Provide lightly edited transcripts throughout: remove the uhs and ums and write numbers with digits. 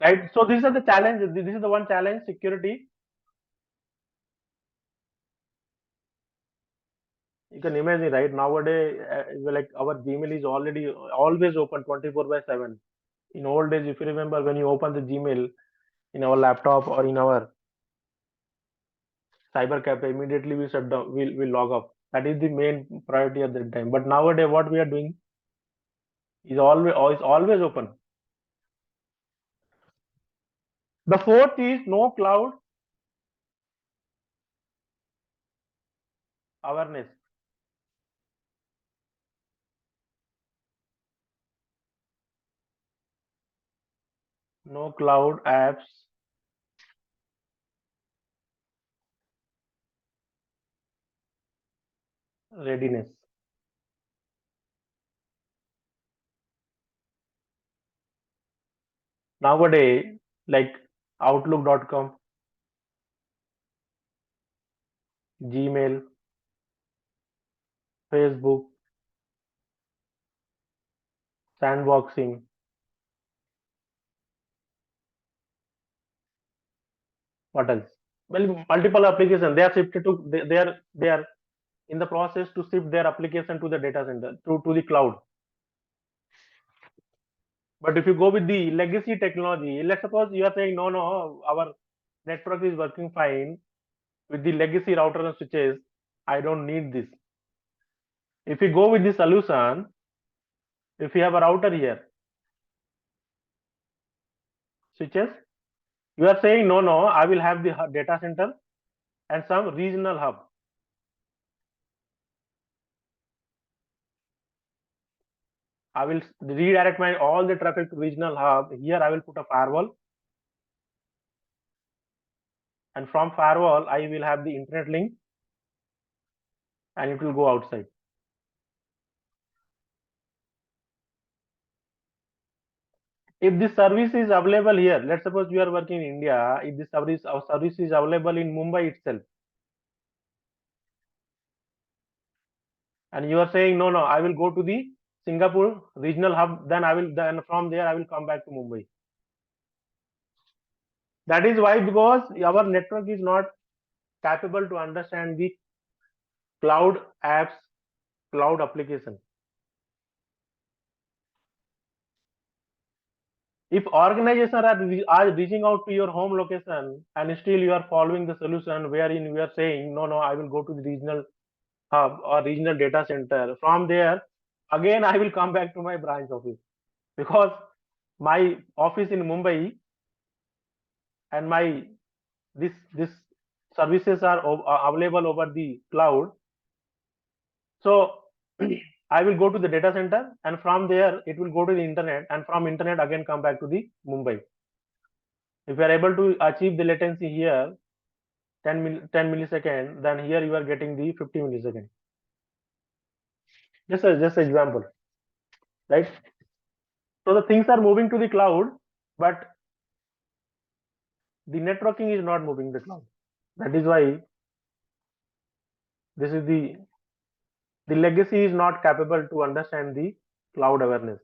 right? So these are the challenges. This is the one challenge, security. You can imagine, right? Nowadays, like our Gmail is already always open 24/7. In old days, if you remember, when you open the Gmail in our laptop or in our cyber cafe, immediately we shut down, we'll log off. That is the main priority at that time. But nowadays, what we are doing is always open. The fourth is no cloud awareness. No cloud apps readiness. Nowadays, like Outlook.com, Gmail, Facebook, sandboxing. What else? Well, multiple applications. They are shifted to they are in the process to shift their application to the data center to the cloud. But if you go with the legacy technology, let's suppose you are saying no, our network is working fine with the legacy router and switches. I don't need this. If you go with the solution, if you have a router here, switches, you are saying no, I will have the data center and some regional hub. I will redirect my all the traffic to regional hub. Here I will put a firewall, and from firewall I will have the internet link, and it will go outside. If this service is available here, let's suppose you are working in India, if this service, our service is available in Mumbai itself, and you are saying no, I will go to the Singapore regional hub, then from there I will come back to Mumbai. That is why, because our network is not capable to understand the cloud apps, cloud application. If organizations are reaching out to your home location and still you are following the solution wherein we are saying no, I will go to the regional hub or regional data center, from there again I will come back to my branch office, because my office in Mumbai and my this services are available over the cloud. So I will go to the data center, and from there it will go to the internet, and from internet again come back to the Mumbai. If you are able to achieve the latency here 10 millisecond, then here you are getting the 50 millisecond. Just an example, right? So the things are moving to the cloud, but the networking is not moving to the cloud. That is why this is the legacy is not capable to understand the cloud awareness.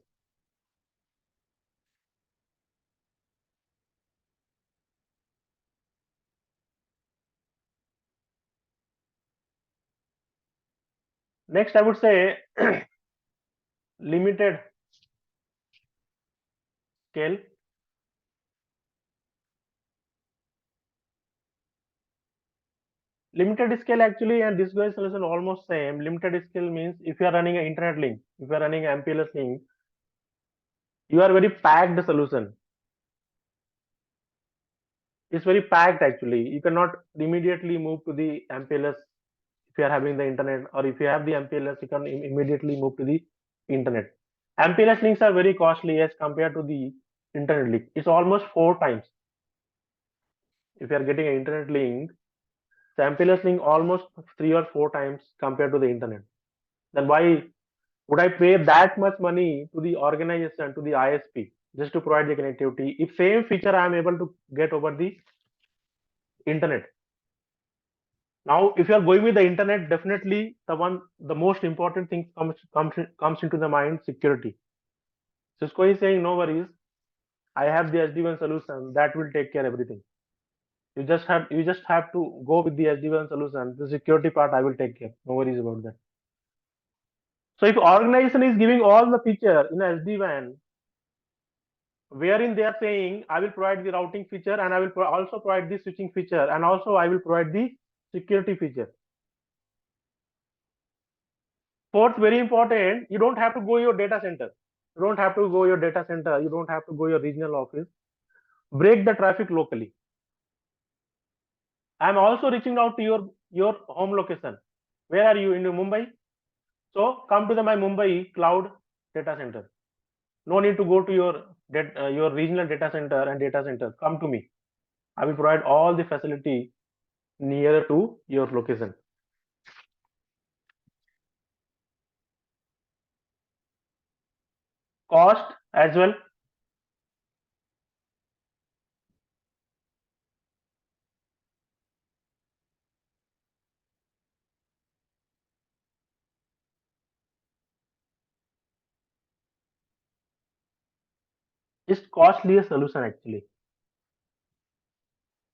Next, I would say limited scale. Limited scale actually and this guy's solution almost same. Limited scale means if you are running an internet link, if you are running an MPLS link, you are very packed solution. It's very packed actually. You cannot immediately move to the MPLS if you are having the internet, or if you have the MPLS, you can immediately move to the internet. MPLS links are very costly as compared to the internet link. It's almost 4 times. If you are getting an internet link, the MPLS link almost 3 or 4 times compared to the internet. Then why would I pay that much money to the organization, to the ISP, just to provide the connectivity if same feature I am able to get over the internet? Now, if you are going with the internet, definitely the most important thing comes into the mind: security. Cisco is saying no worries. I have the SD-WAN solution that will take care everything. You just have to go with the SD-WAN solution. The security part I will take care. No worries about that. So if organization is giving all the feature in SD-WAN, wherein they are saying I will provide the routing feature and I will also provide the switching feature and also I will provide the security feature. Fourth, very important, you don't have to go your data center. You don't have to go your data center. You don't have to go your regional office. Break the traffic locally. I'm also reaching out to your home location. Where are you in Mumbai? So come to my Mumbai cloud data center. No need to go to your regional data center and data center. Come to me. I will provide all the facility nearer to your location. Cost as well. It's costly a solution actually.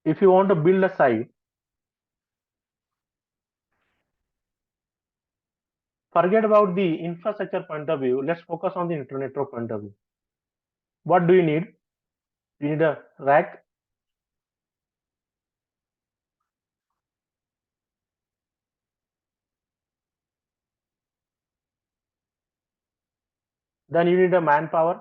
If you want to build a site, forget about the infrastructure point of view. Let's focus on the network point of view. What do you need? You need a rack. Then you need a manpower.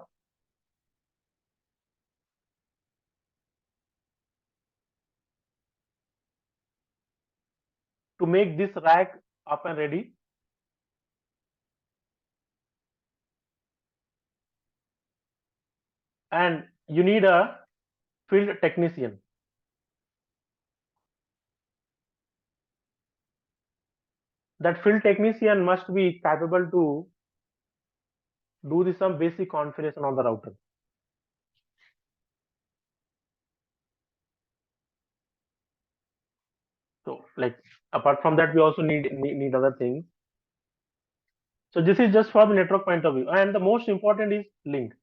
To make this rack up and ready. And you need a field technician. That field technician must be capable to do some basic configuration on the router. So like apart from that, we also need other things. So this is just for the network point of view. And the most important is link.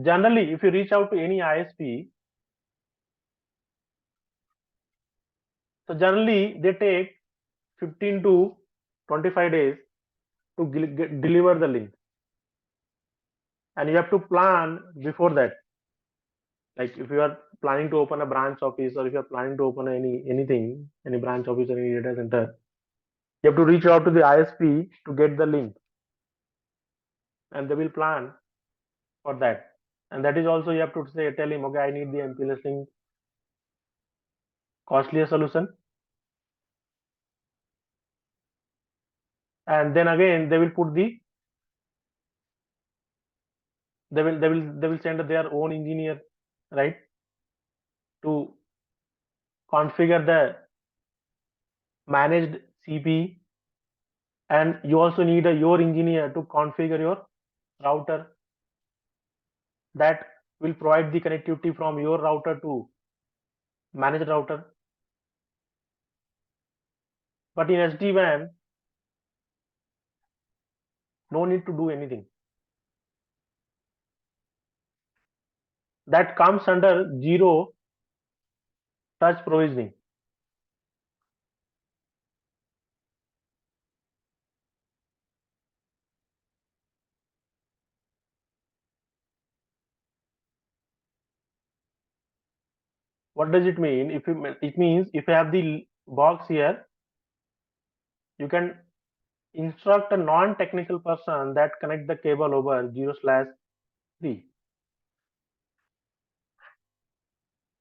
Generally, if you reach out to any ISP, so generally they take 15 to 25 days to deliver the link. And you have to plan before that. Like if you are planning to open a branch office or if you are planning to open any branch office or any data center, you have to reach out to the ISP to get the link. And they will plan for that. And that is also you have to tell him, okay, I need the MPLS link, costlier solution. And then again they will put the they will send their own engineer, right, to configure the managed CP. And you also need your engineer to configure your router that will provide the connectivity from your router to managed router. But in SD-WAN, no need to do anything. That comes under zero touch provisioning. What does it mean? It means if you have the box here, you can instruct a non-technical person that connect the cable over 0/3.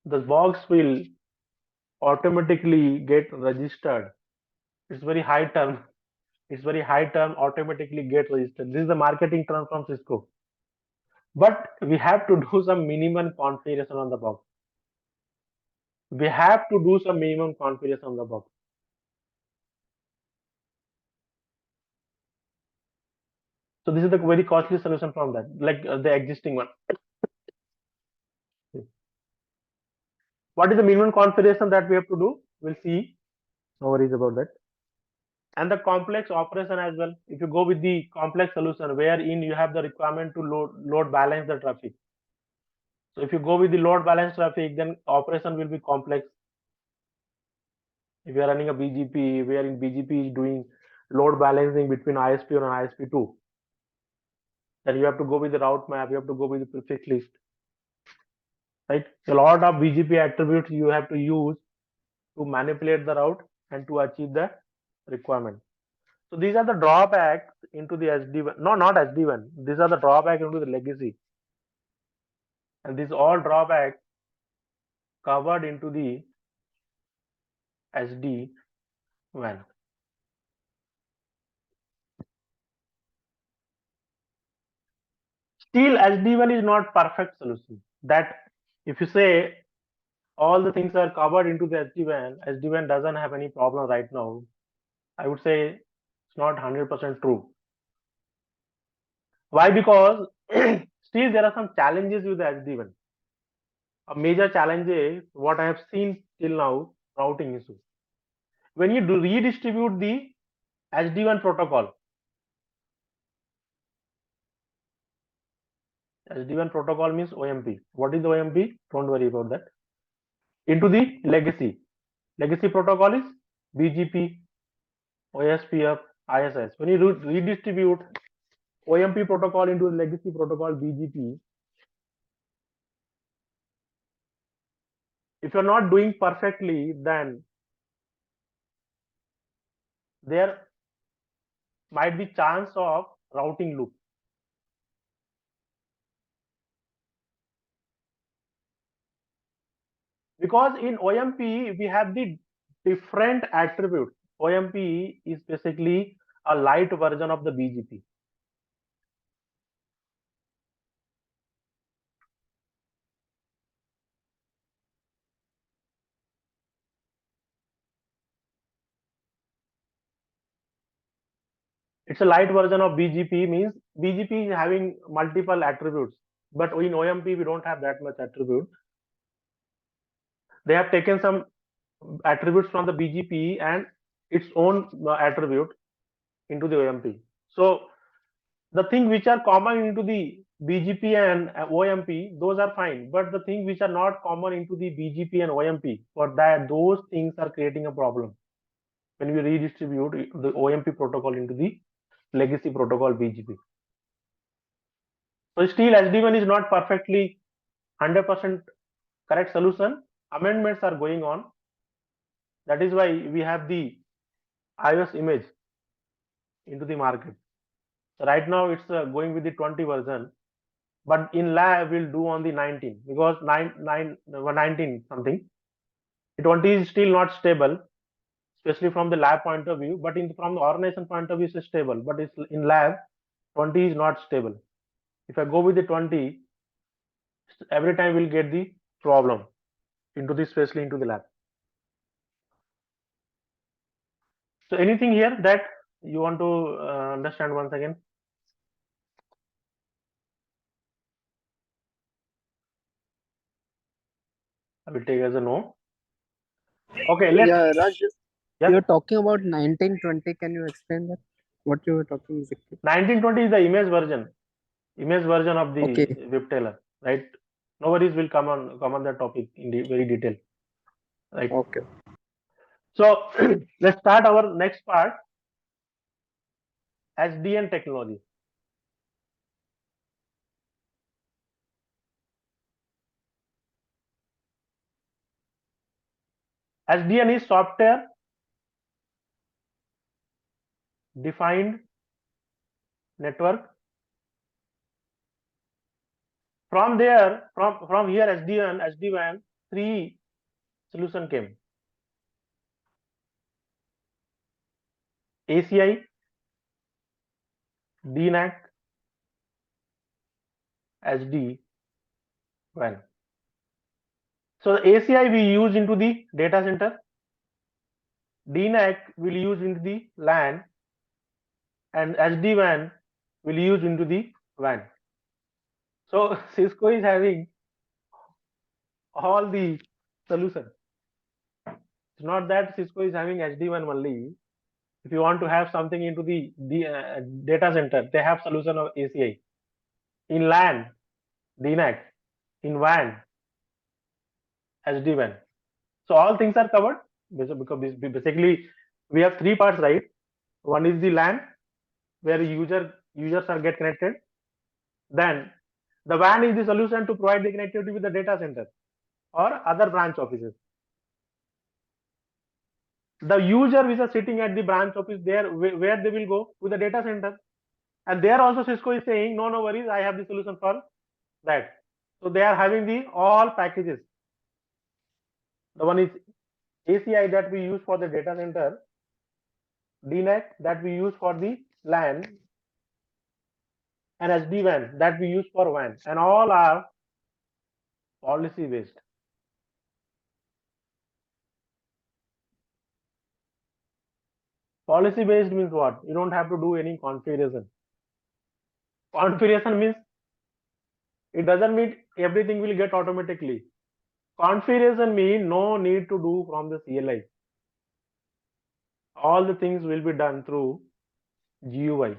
The box will automatically get registered. It's very high term. It's very high term. Automatically get registered. This is the marketing term from Cisco. But we have to do some minimum configuration on the box. We have to do some minimum configuration on the box. So this is the very costly solution from that, like the existing one. What is the minimum configuration that we have to do? We'll see. No worries about that. and the complex operation as well. If you go with the complex solution, wherein you have the requirement to load balance the traffic. So if you go with the load balance traffic, then operation will be complex. If you are running a BGP, wherein BGP is doing load balancing between ISP and ISP2, then you have to go with the route map, you have to go with the prefix list, right? A lot of BGP attributes you have to use to manipulate the route and to achieve the requirement. So these are the drawbacks into the SD1. No, not SD1. These are the drawbacks into the legacy. And these all drawbacks covered into the SD-WAN. Still, SD-WAN is not perfect solution. That if you say all the things are covered into the SD-WAN, SD-WAN doesn't have any problem right now, I would say it's not 100% true. Why? Because still there are some challenges with the SD-WAN. A major challenge is what I have seen till now, routing issue. When you do redistribute the SD-WAN protocol, SD-WAN protocol means OMP. What is the OMP? Don't worry about that. Into the legacy. Legacy protocol is BGP, OSPF, ISS. When you redistribute OMP protocol into the legacy protocol BGP, if you're not doing perfectly, then there might be chance of routing loop. Because in OMP we have the different attributes. OMP is basically a light version of the BGP. It's a light version of BGP, means BGP is having multiple attributes, but in OMP we don't have that much attribute. They have taken some attributes from the BGP and its own attribute into the OMP. So the things which are common into the BGP and OMP, those are fine, but the things which are not common into the BGP and OMP, for that those things are creating a problem when we redistribute the OMP protocol into the legacy protocol BGP. So still SD-WAN is not perfectly 100% correct solution. Amendments are going on. That is why we have the iOS image into the market. So right now it's going with the 20 version, but in lab we'll do on the 19, because 19 something. The 20 is still not stable, especially from the lab point of view, but from the organization point of view it's stable, but it's in lab 20 is not stable. If I go with the 20, every time we'll get the problem into the, especially into the lab. So anything here that you want to understand once again? I will take as a no. Okay, let's. Yeah, Raj, Yeah. you're talking about 1920. Can you explain that? What you were talking exactly? 1920 is the image version of the Okay. WebTailer, right? No worries, will come on that topic in very detail, right? Okay. So let's start our next part, SDN technology. SDN is software defined network. From there, from here, SD-WAN, three solution came: ACI, DNAC, SD-WAN. So the ACI we use into the data center, DNAC will use into the LAN, and SD-WAN will use into the WAN. So Cisco is having all the solution. It's not that Cisco is having SD-WAN only. if you want to have something into the data center, they have solution of ACI. In LAN, DNAC. In WAN, SD-WAN. So all things are covered because basically we have three parts, right? One is the LAN, where users are get connected. Then the WAN is the solution to provide the connectivity with the data center or other branch offices. The user which are sitting at the branch office there, where they will go to the data center, and there also Cisco is saying no worries, I have the solution for that. So they are having the all packages. The one is ACI that we use for the data center, DNAC that we use for the LAN, and SD-WAN that we use for WAN, and all are policy based. Policy based means what? You don't have to do any configuration. Configuration means it doesn't mean everything will get automatically. Configuration means no need to do from the CLI. All the things will be done through GUI.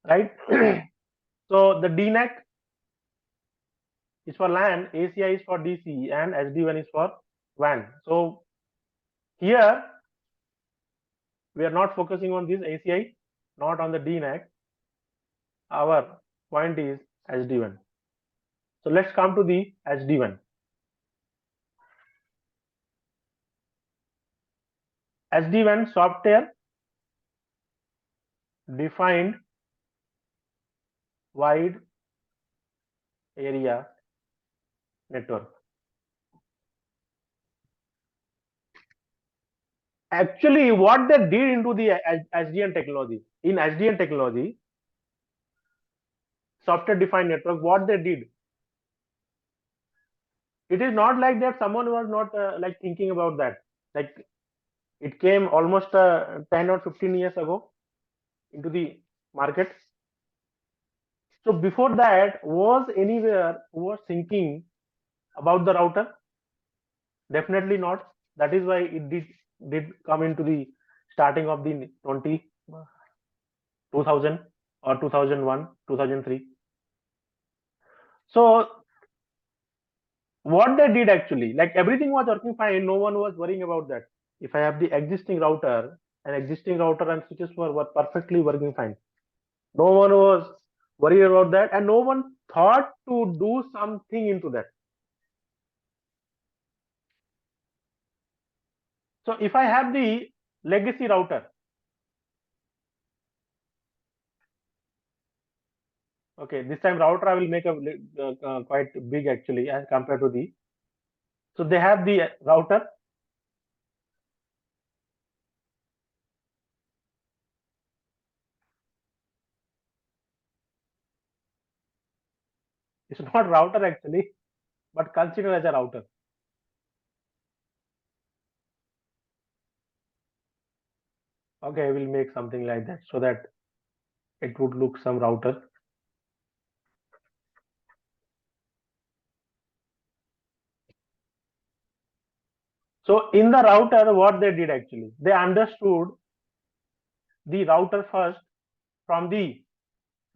Right? So the DNAC is for LAN, ACI is for DC, and SD-WAN is for WAN. So here we are not focusing on this ACI, not on the DNAC. Our point is SD-WAN. So let's come to the SD-WAN. SD-WAN software defined wide area network. Actually, what they did into the SDN technology, in SDN technology, software defined network, what they did, it is not like that someone was not like thinking about that. Like it came almost 10 or 15 years ago into the market. So before that, was anywhere who was thinking about the router? Definitely not. That is why it did come into the starting of the 2000 or 2001, 2003. So what they did actually, like everything was working fine, no one was worrying about that. If I have the existing router and switches were perfectly working fine, no one was worried about that, and no one thought to do something into that. So if I have the legacy router, okay, this time router I will make a quite big actually as compared to the. So they have the router. It's not router actually, but consider as a router. Okay, I will make something like that so that it would look some router. So in the router, what they did actually, they understood the router first from the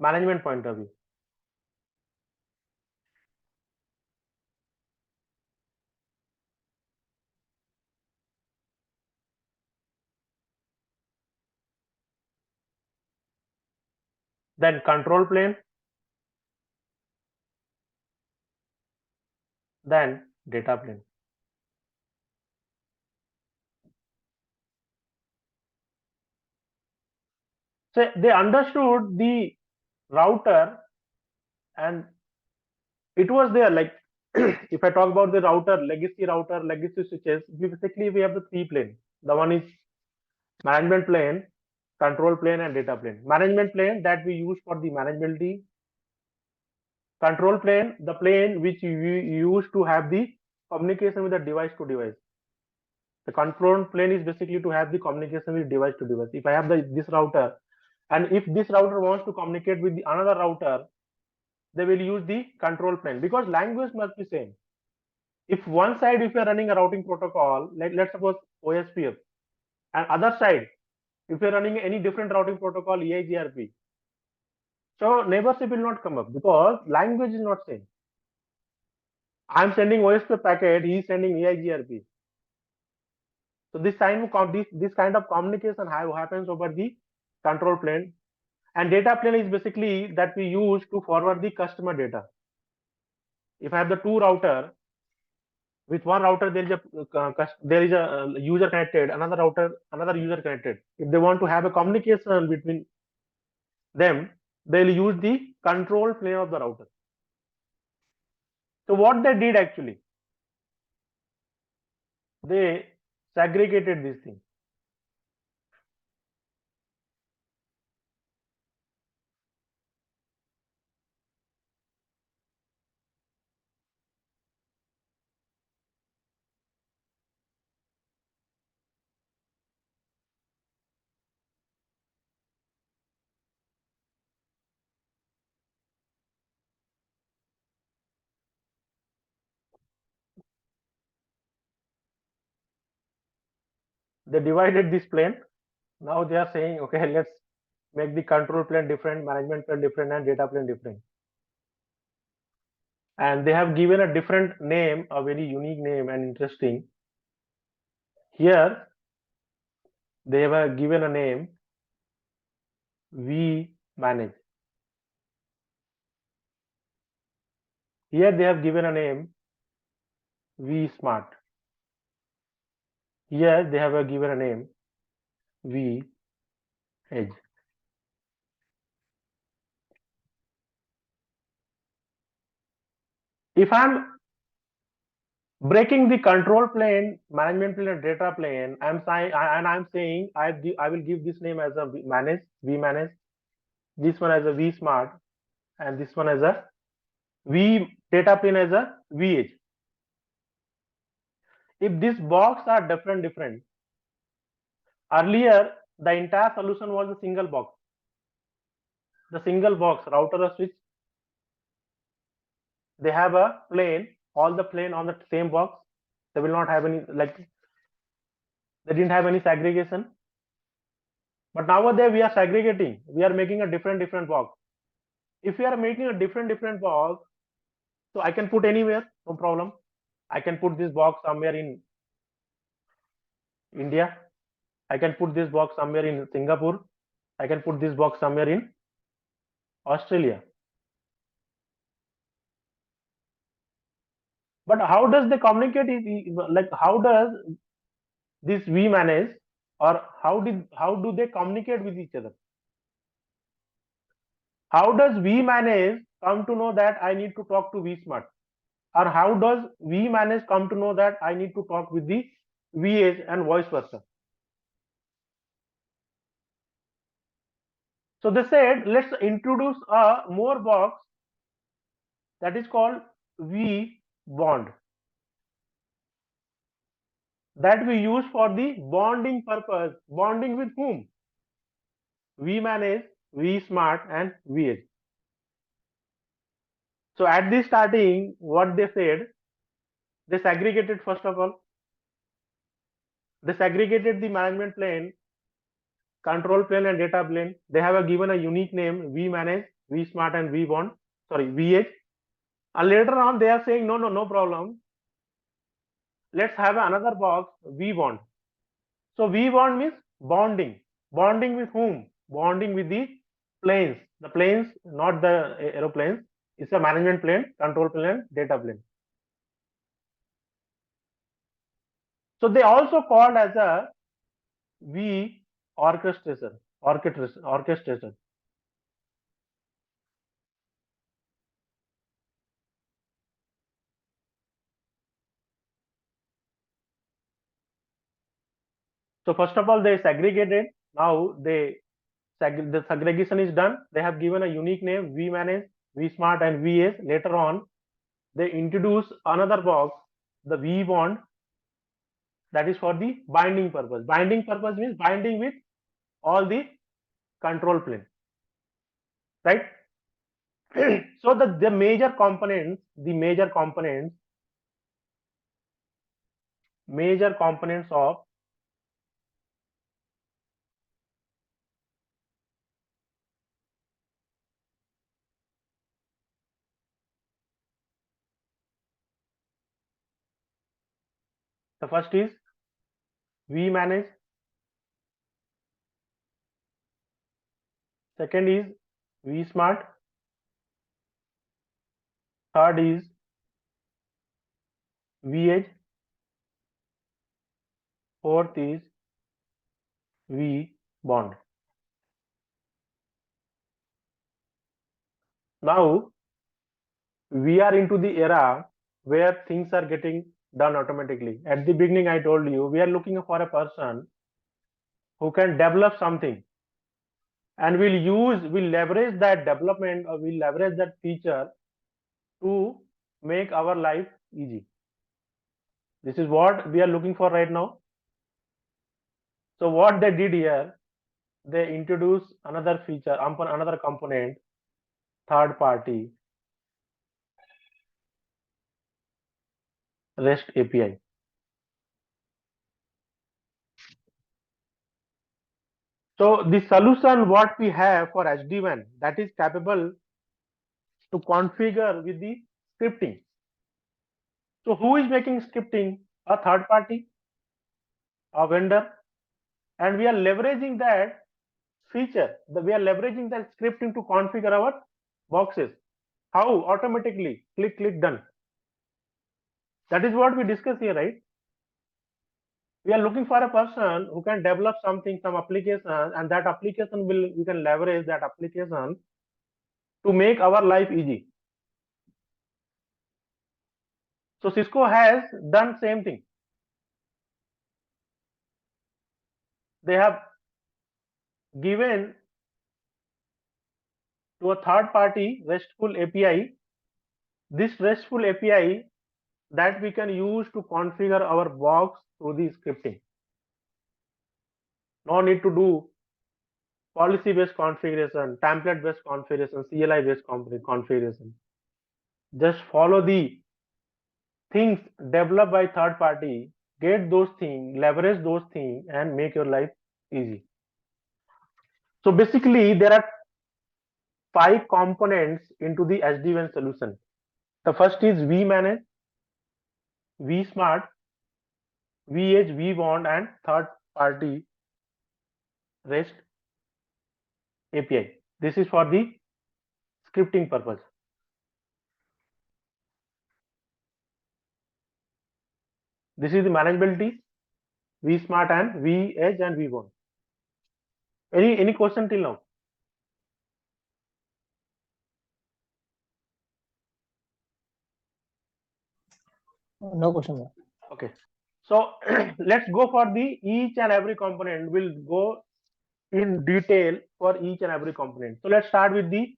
management point of view. Then control plane, then data plane. So they understood the router, and it was there like if I talk about the router, legacy switches, basically we have the three plane. The one is management plane, control plane, and data plane. Management plane that we use for the manageability. Control plane, the plane which you use to have the communication with the device to device. The control plane is basically to have the communication with device to device. If I have this router, and if this router wants to communicate with the another router, they will use the control plane because language must be same. If one side, if you are running a routing protocol, let's suppose OSPF, and other side, if you are running any different routing protocol, EIGRP, so neighborship will not come up because language is not same. I'm sending OSPF packet, he is sending EIGRP. So this kind of communication happens over the control plane, and data plane is basically that we use to forward the customer data. If I have the two router, with one router there is a user connected, another router another user connected. If they want to have a communication between them, they'll use the control plane of the router. So what they did actually, they segregated this thing. They divided this plane. Now they are saying, okay, let's make the control plane different, management plane different, and data plane different. And they have given a different name, a very unique name and interesting. Here they have given a name vManage. Here they have given a name vSmart. Here they have given a name vEdge. If I'm breaking the control plane, management plane, and data plane, I'm saying I will give this name as a vManage, this one as a vSmart, and this one as a V data plane as a vEdge. If these box are different, earlier the entire solution was a single box. The single box router or switch, they have a plane, all the plane on the same box. They will not have any, like, they didn't have any segregation. But nowadays we are segregating. We are making a different box. If we are making a different box, so I can put anywhere, no problem. I can put this box somewhere in India. I can put this box somewhere in Singapore. I can put this box somewhere in Australia. But how does they communicate? Like, how does this vManage, or how do they communicate with each other? How does vManage come to know that I need to talk to vSmart? Or how does vManage come to know that I need to talk with the vEdge and vice versa? So they said, let's introduce a more box that is called vBond, that we use for the bonding purpose. Bonding with whom? vManage, vSmart, and vEdge. So at the starting, what they said, they segregated. First of all, they segregated the management plane, control plane, and data plane. They have given a unique name: vManage, vSmart, and vBond. Sorry, vEdge. And later on, they are saying, no problem. Let's have another box, vBond. So vBond means bonding. Bonding with whom? Bonding with the planes. The planes, not the aeroplanes. It's a management plane, control plane, data plane. So they also called as a V orchestrator. Orchestrator. So first of all, they segregated. Now the segregation is done. They have given a unique name: vManage, vSmart, and vEdge. Later on, they introduce another box, the vBond, that is for the binding purpose. Binding purpose means binding with all the control plane, right? So the major components major components of the first is vManage, second is vSmart, third is vEdge, fourth is vBond. Now we are into the era where things are getting done automatically. At the beginning, I told you we are looking for a person who can develop something, and we'll leverage that development, or we'll leverage that feature to make our life easy. This is what we are looking for right now. So what they did here, they introduced another feature, another component, third party REST API. So the solution what we have for SD-WAN, that is capable to configure with the scripting. So who is making scripting? A third party, a vendor, and we are leveraging that feature. We are leveraging that scripting to configure our boxes. How? Automatically, click done. That is what we discuss here, right? We are looking for a person who can develop something, some application, and that application we can leverage that application to make our life easy. So Cisco has done same thing. They have given to a third party RESTful API. This RESTful API that we can use to configure our box through the scripting. No need to do policy based configuration, template based configuration, CLI based configuration. Just follow the things developed by third party, get those things, leverage those things, and make your life easy. So basically, there are 5 components into the SD-WAN solution. The first is vManage, vSmart, vEdge, vBond, and third party REST API. This is for the scripting purpose. This is the manageability, vSmart and vEdge and vBond. Any question till now? No question, sir. Okay. So let's go for the each and every component. We'll go in detail for each and every component. So let's start with the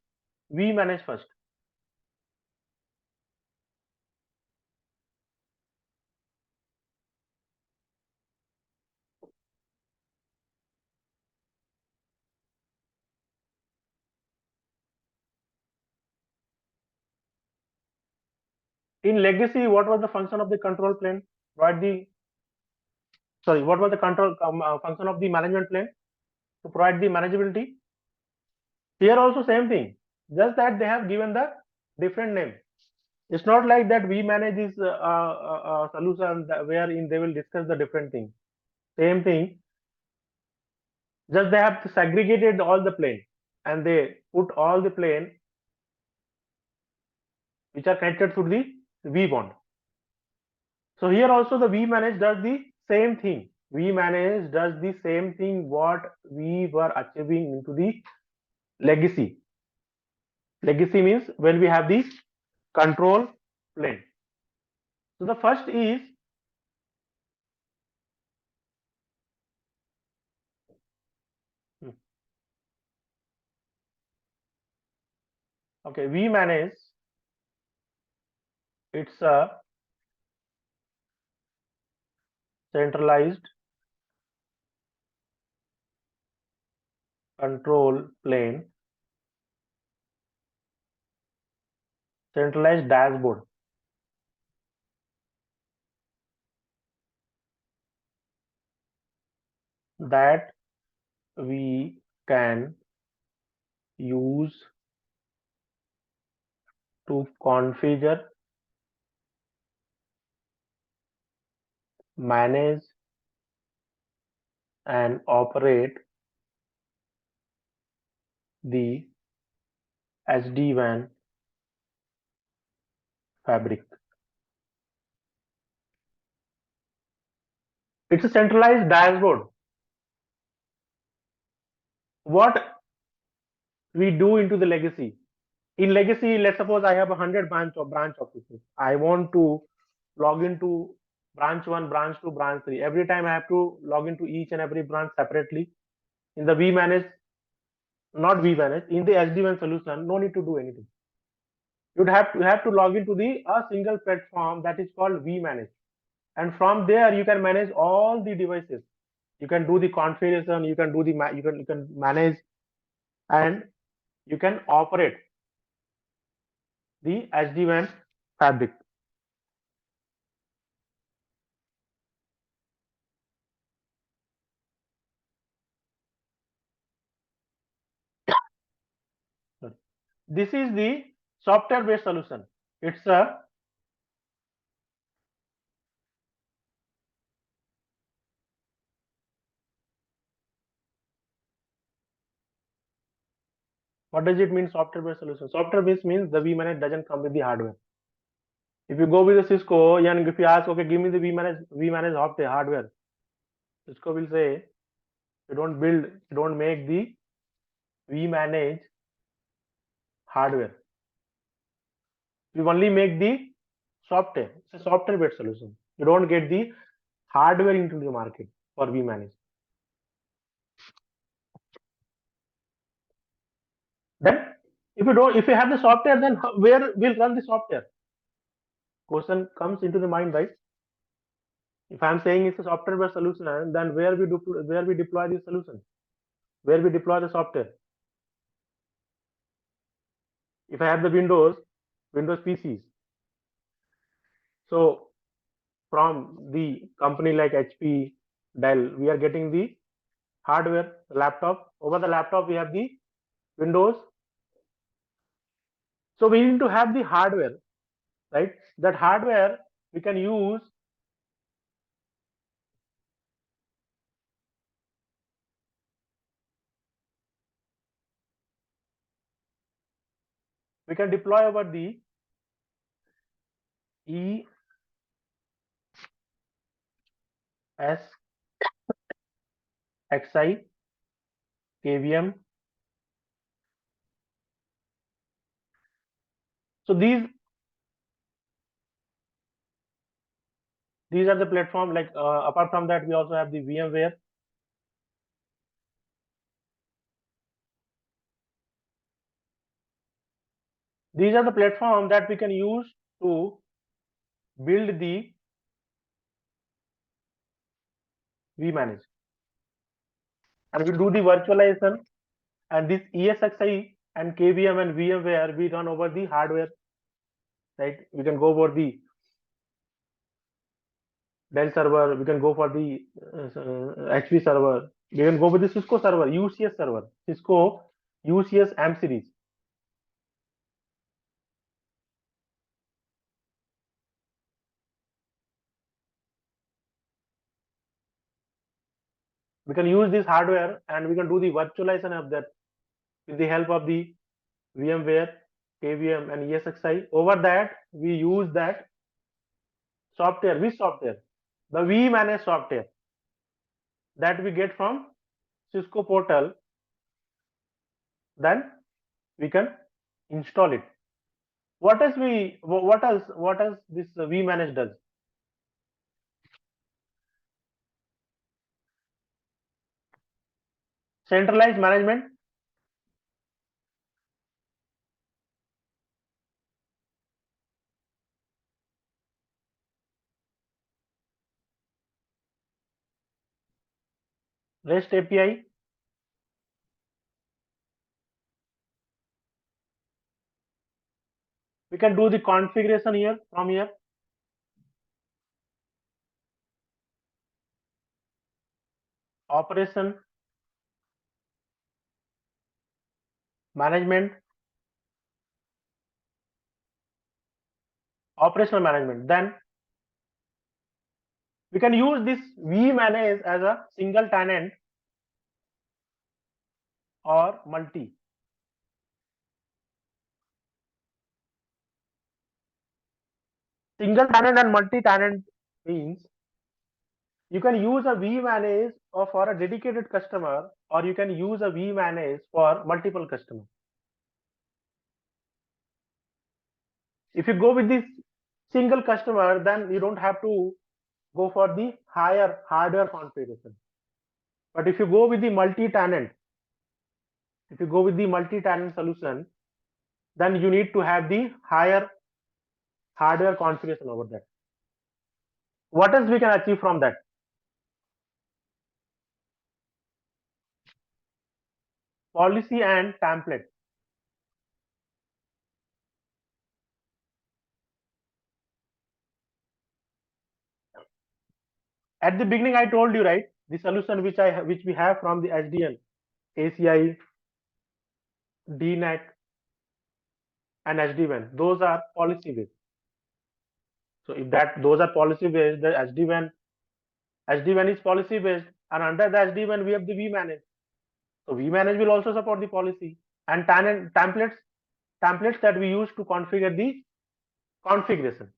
vManage first. In legacy, what was the function of the control plane? What was the control function of the management plane? To provide the manageability. Here also same thing, just that they have given the different name. It's not like that vManage is a solution wherein they will discuss the different thing. Same thing, just they have segregated all the plane and they put all the plane which are connected to the vBond. So here also the vManage does the same thing. vManage does the same thing what we were achieving into the legacy. Legacy means when we have the control plane. So the first is okay, vManage, it's a centralized control plane, centralized dashboard. that we can use to configure, manage, and operate the SD-WAN fabric. It's a centralized dashboard. What we do into the legacy. In legacy, let's suppose I have 100 branch offices. I want to log into branch 1, branch 2, branch 3. Every time I have to log into each and every branch separately. In the vManage, not vManage, in the SD-WAN solution, no need to do anything. You have to log into a single platform that is called vManage, and from there you can manage all the devices. You can do the configuration, you can do you can manage, and you can operate the SD-WAN fabric. This is the software-based solution. It's a what does it mean, software-based solution? Software-based means the vManage doesn't come with the hardware. If you go with the Cisco and if you ask, okay, give me the vManage hardware, Cisco will say, you don't make the vManage hardware. We only make the software. It's a software-based solution. You don't get the hardware into the market for vManage. Then, if you have the software, then where will run the software? Question comes into the mind, right? If I'm saying it's a software-based solution, then where we deploy the solution, where we deploy the software. If I have the Windows PCs, so from the company like HP, Dell, we are getting the hardware, laptop. Over the laptop, we have the Windows. So we need to have the hardware, right? That hardware we can use we can deploy over the 𝐸𝐿 So these are the platform. Like apart from that, we also have the VMware. These are the platform that we can use to build the vManage, and we do the virtualization. And this ESXi and KVM and VMware we run over the hardware, right? We can go over the Dell server, we can go for the HP server, we can go with the Cisco server, UCS server, Cisco UCS AMP series. We can use this hardware and we can do the virtualization of that with the help of the VMware, KVM, and ESXi. Over that, we use that software. Which software? The vManage software that we get from Cisco portal. Then we can install it. What else this vManage does? Centralized management. REST API. We can do the configuration here from here. operation management, operational management. Then we can use this vManage as a single tenant or multi. Single tenant and multi tenant means you can use a vManage or for a dedicated customer, or you can use a vManage for multiple customers. If you go with this single customer, then you don't have to go for the higher hardware configuration. But if you go with the multi-tenant, solution, then you need to have the higher hardware configuration over that. What else we can achieve from that? Policy and template. At the beginning, I told you, right, the solution which we have from the SDN, ACI, DNet, and SD-WAN, those are policy based. So if those are policy based, the SD-WAN is policy based, and under the SD-WAN we have the vManage. So vManage will also support the policy and templates that we use to configure the configuration,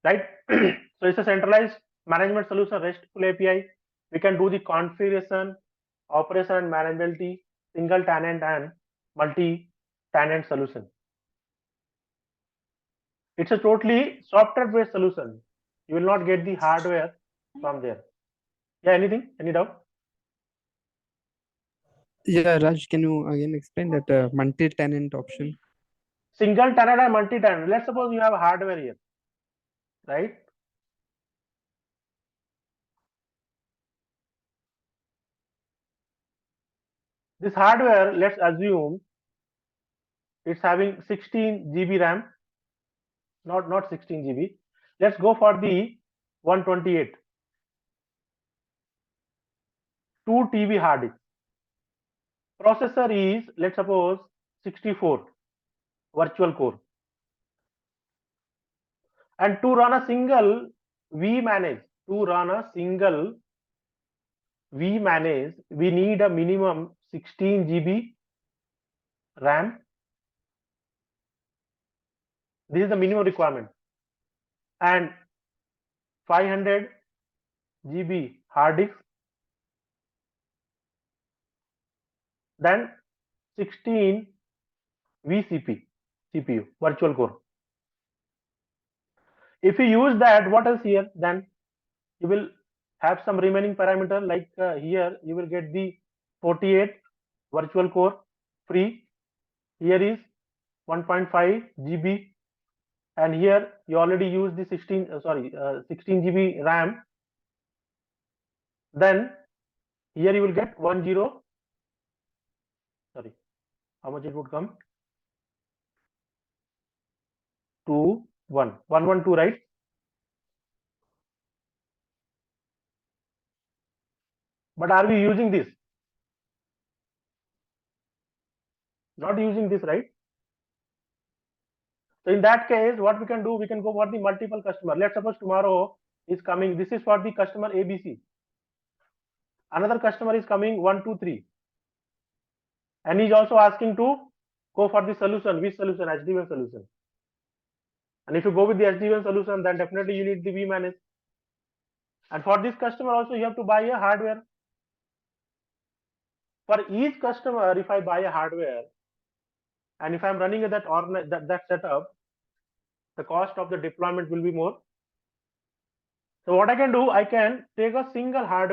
right? So it's a centralized management solution, RESTful API. We can do the configuration, operation and manageability, single tenant and multi-tenant solution. It's a totally software-based solution. You will not get the hardware from there. Yeah, anything? Any doubt? Yeah, Raj, can you again explain that multi-tenant option? Single tenant and multi-tenant. Let's suppose you have hardware here, right? This hardware, let's assume it's having 16 GB RAM, not 16 GB. Let's go for the 128, 2 TB hard disk. Processor is, let's suppose, 64 virtual core. And to run a single vManage, we need a minimum 16 GB RAM. This is the minimum requirement. And 500 GB hard disk. Then 16 vCP CPU, virtual core. If you use that, what else here? Then you will have some remaining parameter, like here you will get the 48 virtual core free. Here is 1.5 GB, and here you already use the 16 GB RAM. Then here you will get 10. Sorry, how much it would come? 112, right? But are we using this? Not using this, right? So in that case, what we can do, we can go for the multiple customer. Let's suppose tomorrow is coming. This is for the customer ABC. Another customer is coming 1, 2, 3, and he's also asking to go for the solution. Which solution? SD-WAN solution. And if you go with the SD-WAN solution, then definitely you need the vManage. And for this customer also, you have to buy a hardware. For each customer, if I buy a hardware, and if I'm running that setup, the cost of the deployment will be more. So what I can do, I can take a single hardware